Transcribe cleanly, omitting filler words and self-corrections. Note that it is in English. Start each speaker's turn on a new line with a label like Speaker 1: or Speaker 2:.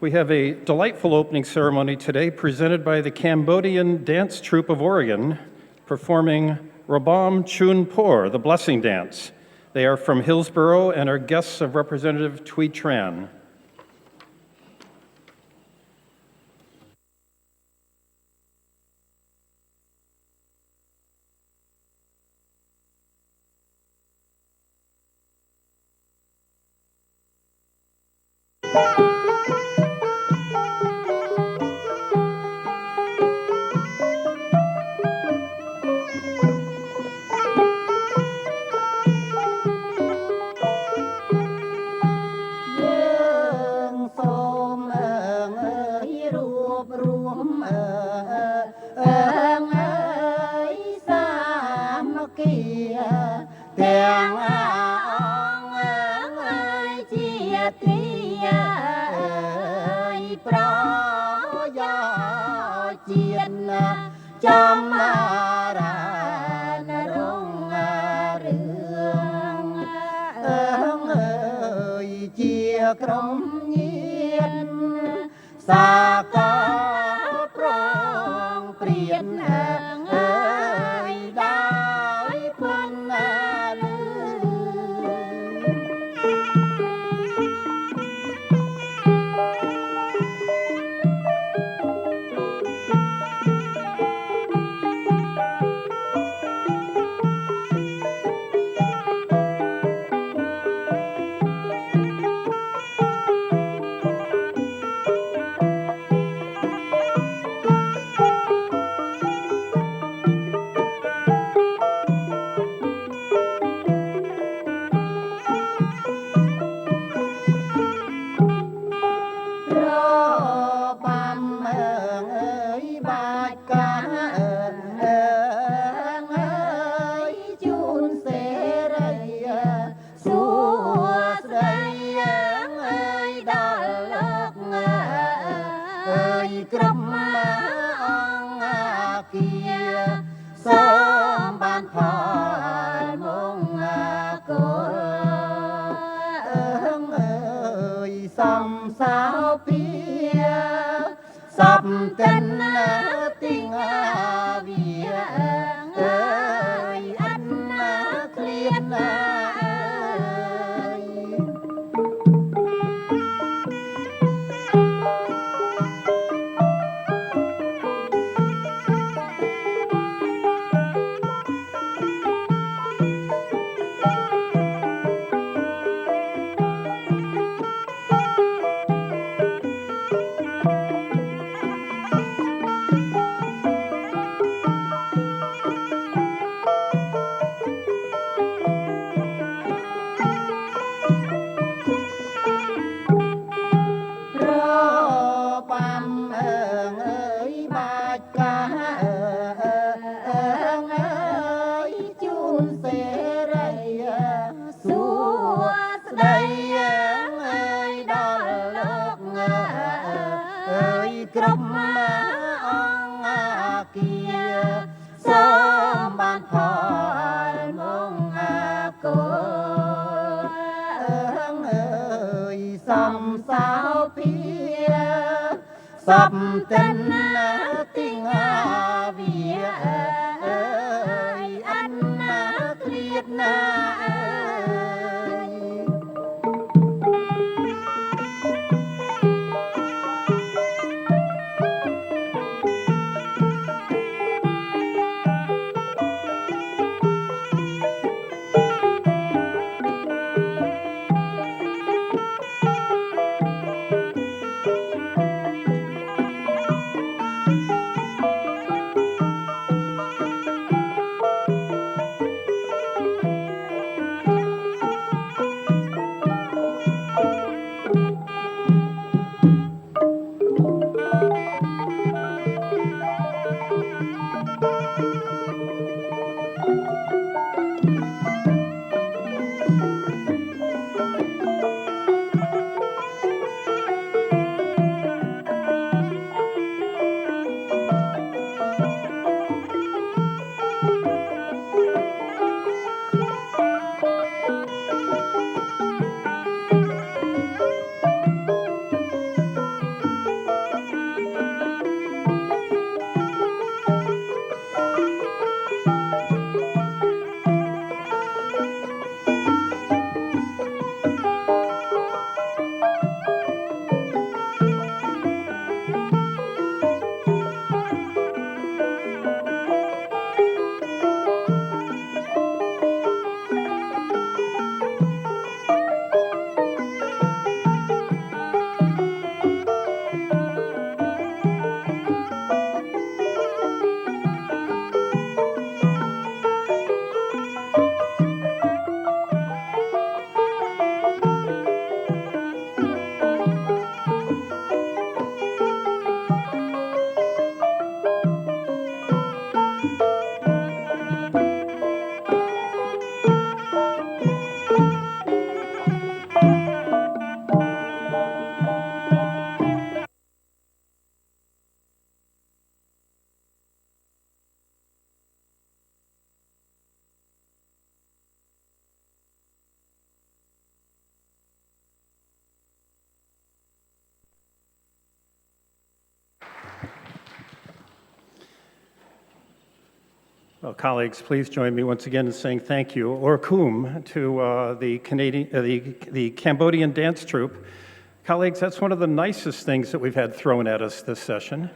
Speaker 1: We have a delightful opening ceremony today presented by the Cambodian Dance Troupe of Oregon, performing Rabam Chun Por, the Blessing Dance. They are from Hillsborough and are guests of Representative Thuy Tran. Well, colleagues, please join me once again in saying thank you, or kum, to the Cambodian dance troupe. Colleagues, that's one of the nicest things that we've had thrown at us this session.